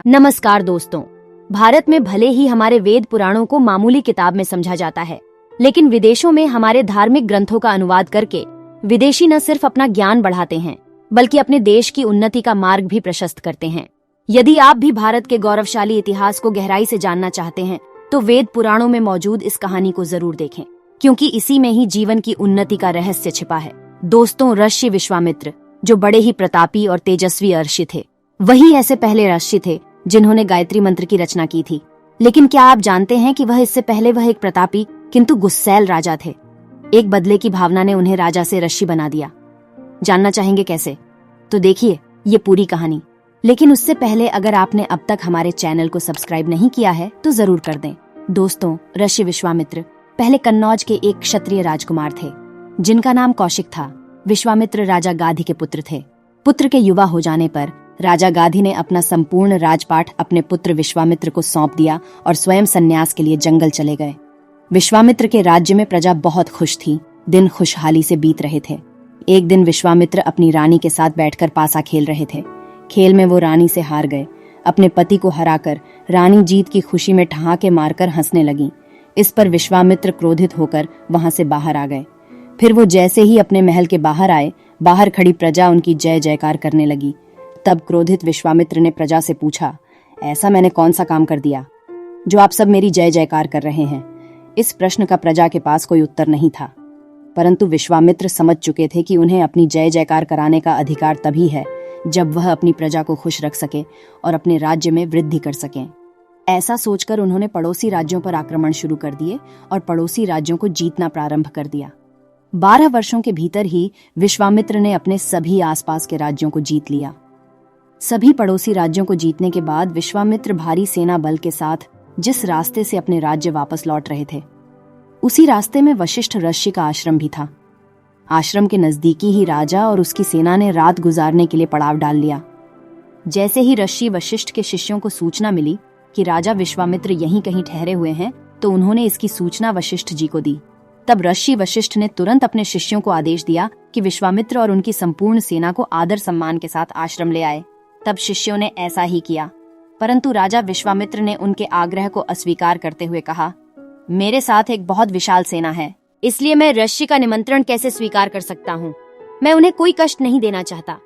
नमस्कार दोस्तों। भारत में भले ही हमारे वेद पुराणों को मामूली किताब में समझा जाता है, लेकिन विदेशों में हमारे धार्मिक ग्रंथों का अनुवाद करके विदेशी न सिर्फ अपना ज्ञान बढ़ाते हैं, बल्कि अपने देश की उन्नति का मार्ग भी प्रशस्त करते हैं। यदि आप भी भारत के गौरवशाली इतिहास को गहराई से जानना चाहते हैं, तो वेद पुराणों में मौजूद इस कहानी को जरूर देखें, क्योंकि इसी में ही जीवन की उन्नति का रहस्य छिपा है। दोस्तों, ऋषि विश्वामित्र जो बड़े ही प्रतापी और तेजस्वी ऋषि थे, वही ऐसे पहले ऋषि थे जिन्होंने गायत्री मंत्र की रचना की थी। लेकिन क्या आप जानते हैं कि इससे पहले वह एक प्रतापी किंतु गुस्सैल राजा थे। एक बदले की भावना ने उन्हें राजा से ऋषि बना दिया। जानना चाहेंगे कैसे? तो देखिए ये पूरी कहानी। लेकिन उससे पहले अगर आपने अब तक हमारे चैनल को सब्सक्राइब नहीं किया है तो जरूर कर दें। दोस्तों, ऋषि विश्वामित्र पहले कन्नौज के एक क्षत्रिय राजकुमार थे जिनका नाम कौशिक था। विश्वामित्र राजा गाधी के पुत्र थे। पुत्र के युवा हो जाने पर राजा गाधी ने अपना संपूर्ण राजपाट अपने पुत्र विश्वामित्र को सौंप दिया और स्वयं संन्यास के लिए जंगल चले गए। विश्वामित्र के राज्य में प्रजा बहुत खुश थी। दिन खुशहाली से बीत रहे थे। एक दिन विश्वामित्र अपनी रानी के साथ बैठकर पासा खेल रहे थे। खेल में वो रानी से हार गए। अपने पति को हराकर रानी जीत की खुशी में ठहाके मारकर हंसने लगी। इस पर विश्वामित्र क्रोधित होकर वहां से बाहर आ गए। फिर वो जैसे ही अपने महल के बाहर आए, बाहर खड़ी प्रजा उनकी जय जयकार करने लगी। तब क्रोधित विश्वामित्र ने प्रजा से पूछा, ऐसा मैंने कौन सा काम कर दिया जो आप सब मेरी जय जयकार कर रहे हैं? इस प्रश्न का प्रजा के पास कोई उत्तर नहीं था, परंतु विश्वामित्र समझ चुके थे कि उन्हें अपनी जय जयकार कराने का अधिकार तभी है जब वह अपनी प्रजा को खुश रख सके और अपने राज्य में वृद्धि कर सकें। ऐसा सोचकर उन्होंने पड़ोसी राज्यों पर आक्रमण शुरू कर दिए और पड़ोसी राज्यों को जीतना प्रारंभ कर दिया। 12 वर्षों के भीतर ही विश्वामित्र ने अपने सभी आसपास के राज्यों को जीत लिया। सभी पड़ोसी राज्यों को जीतने के बाद विश्वामित्र भारी सेना बल के साथ जिस रास्ते से अपने राज्य वापस लौट रहे थे, उसी रास्ते में वशिष्ठ ऋषि का आश्रम भी था। आश्रम के नजदीकी ही राजा और उसकी सेना ने रात गुजारने के लिए पड़ाव डाल लिया। जैसे ही ऋषि वशिष्ठ के शिष्यों को सूचना मिली कि राजा विश्वामित्र यहीं कहीं ठहरे हुए हैं, तो उन्होंने इसकी सूचना वशिष्ठ जी को दी। तब ऋषि वशिष्ठ ने तुरंत अपने शिष्यों को आदेश दिया कि विश्वामित्र और उनकी संपूर्ण सेना को आदर सम्मान के साथ आश्रम ले आए। तब शिष्यों ने ऐसा ही किया, परंतु राजा विश्वामित्र ने उनके आग्रह को अस्वीकार करते हुए कहा, मेरे साथ एक बहुत विशाल सेना है, इसलिए मैं ऋषि का निमंत्रण कैसे स्वीकार कर सकता हूँ? मैं उन्हें कोई कष्ट नहीं देना चाहता।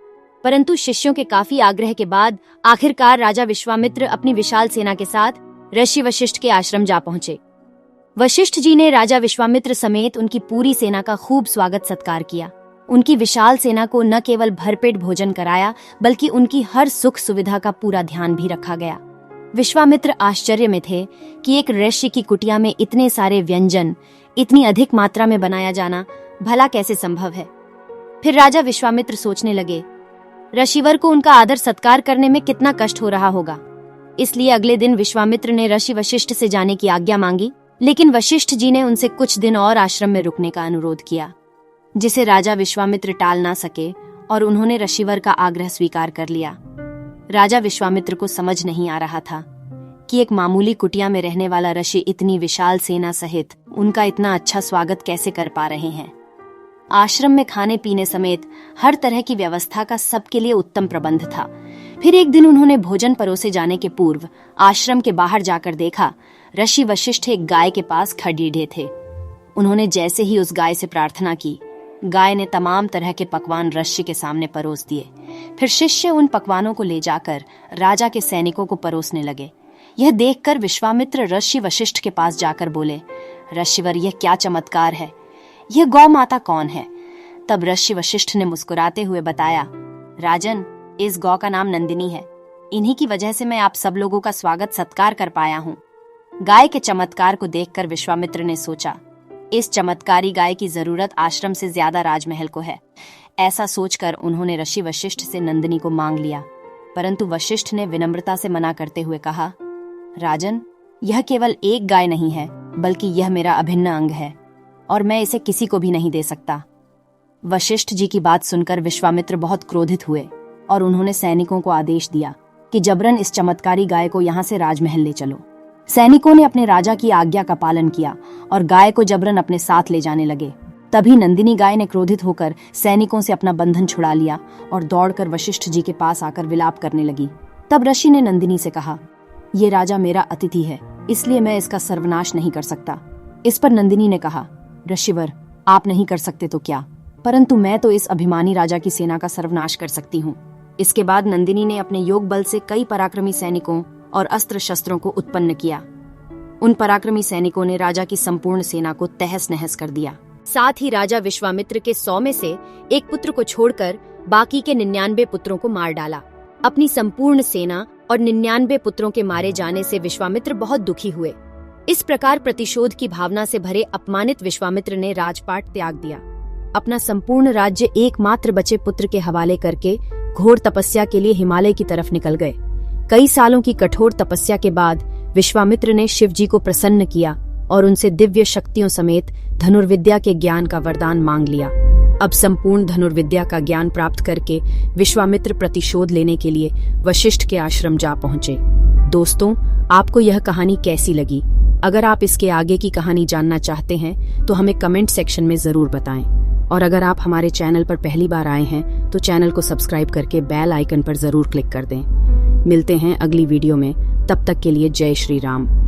परंतु शिष्यों के काफी आग्रह के बाद आखिरकार राजा विश्वामित्र अपनी विशाल सेना के साथ ऋषि वशिष्ठ के आश्रम जा पहुंचे। वशिष्ठ जी ने राजा विश्वामित्र समेत उनकी पूरी सेना का खूब स्वागत सत्कार किया। उनकी विशाल सेना को न केवल भरपेट भोजन कराया, बल्कि उनकी हर सुख सुविधा का पूरा ध्यान भी रखा गया। विश्वामित्र आश्चर्य में थे कि एक ऋषि की कुटिया में इतने सारे व्यंजन इतनी अधिक मात्रा में बनाया जाना भला कैसे संभव है। फिर राजा विश्वामित्र सोचने लगे, ऋषिवर को उनका आदर सत्कार करने में कितना कष्ट हो रहा होगा। इसलिए अगले दिन विश्वामित्र ने ऋषि वशिष्ठ से जाने की आज्ञा मांगी, लेकिन वशिष्ठ जी ने उनसे कुछ दिन और आश्रम में रुकने का अनुरोध किया, जिसे राजा विश्वामित्र टाल ना सके और उन्होंने ऋषिवर का आग्रह स्वीकार कर लिया। राजा विश्वामित्र को समझ नहीं आ रहा था कि एक मामूली कुटिया में रहने वाला ऋषि इतनी विशाल सेना सहित उनका इतना अच्छा स्वागत कैसे कर पा रहे हैं। आश्रम में खाने पीने समेत हर तरह की व्यवस्था का सबके लिए उत्तम प्रबंध था। फिर एक दिन उन्होंने भोजन परोसे जाने के पूर्व आश्रम के बाहर जाकर देखा, ऋषि वशिष्ठ एक गाय के पास खड़ीढ़े थे। उन्होंने जैसे ही उस गाय से प्रार्थना की, गाय ने तमाम तरह के पकवान ऋषि के सामने परोस दिए। फिर शिष्य उन पकवानों को ले जाकर राजा के सैनिकों को परोसने लगे। यह देखकर विश्वामित्र ऋषि वशिष्ठ के पास जाकर बोले, ऋषिवर, यह क्या चमत्कार है? यह गौ माता कौन है? तब ऋषि वशिष्ठ ने मुस्कुराते हुए बताया, राजन, इस गौ का नाम नंदिनी है। इन्हीं की वजह से मैं आप सब लोगों का स्वागत सत्कार कर पाया हूँ। गाय के चमत्कार को देखकर विश्वामित्र ने सोचा, इस चमत्कारी गाय की जरूरत आश्रम से ज्यादा राजमहल को है। ऐसा सोचकर उन्होंने ऋषि वशिष्ठ से नंदिनी को मांग लिया, परंतु वशिष्ठ ने विनम्रता से मना करते हुए कहा, राजन, यह केवल एक गाय नहीं है, बल्कि यह मेरा अभिन्न अंग है और मैं इसे किसी को भी नहीं दे सकता। वशिष्ठ जी की बात सुनकर विश्वामित्र बहुत क्रोधित हुए और उन्होंने सैनिकों को आदेश दिया कि जबरन इस चमत्कारी गाय को यहाँ से राजमहल ले चलो। सैनिकों ने अपने राजा की आज्ञा का पालन किया और गाय को जबरन अपने साथ ले जाने लगे। तभी नंदिनी गाय ने क्रोधित होकर सैनिकों से अपना बंधन छुड़ा लिया और दौड़कर वशिष्ठ जी के पास आकर विलाप करने लगी। तब ऋषि ने नंदिनी से कहा, ये राजा मेरा अतिथि है, इसलिए मैं इसका सर्वनाश नहीं कर सकता। इस पर नंदिनी ने कहा, ऋषिवर, आप नहीं कर सकते तो क्या, परंतु मैं तो इस अभिमानी राजा की सेना का सर्वनाश कर सकती हूँ। इसके बाद नंदिनी ने अपने योग बल से कई पराक्रमी सैनिकों और अस्त्र शस्त्रों को उत्पन्न किया। उन पराक्रमी सैनिकों ने राजा की संपूर्ण सेना को तहस नहस कर दिया। साथ ही राजा विश्वामित्र के 100 में से एक पुत्र को छोड़कर बाकी के 99 पुत्रों को मार डाला। अपनी संपूर्ण सेना और 99 पुत्रों के मारे जाने से विश्वामित्र बहुत दुखी हुए। इस प्रकार प्रतिशोध की भावना से भरे अपमानित विश्वामित्र ने राजपाट त्याग दिया। अपना संपूर्ण राज्य एकमात्र बचे पुत्र के हवाले करके घोर तपस्या के लिए हिमालय की तरफ निकल गए। कई सालों की कठोर तपस्या के बाद विश्वामित्र ने शिव जी को प्रसन्न किया और उनसे दिव्य शक्तियों समेत धनुर्विद्या के ज्ञान का वरदान मांग लिया। अब संपूर्ण धनुर्विद्या का ज्ञान प्राप्त करके विश्वामित्र प्रतिशोध लेने के लिए वशिष्ठ के आश्रम जा पहुंचे। दोस्तों, आपको यह कहानी कैसी लगी? अगर आप इसके आगे की कहानी जानना चाहते हैं तो हमें कमेंट सेक्शन में जरूर बताएं। और अगर आप हमारे चैनल पर पहली बार आए हैं तो चैनल को सब्सक्राइब करके बेल आइकन पर जरूर क्लिक कर दें। मिलते हैं अगली वीडियो में, तब तक के लिए जय श्री राम।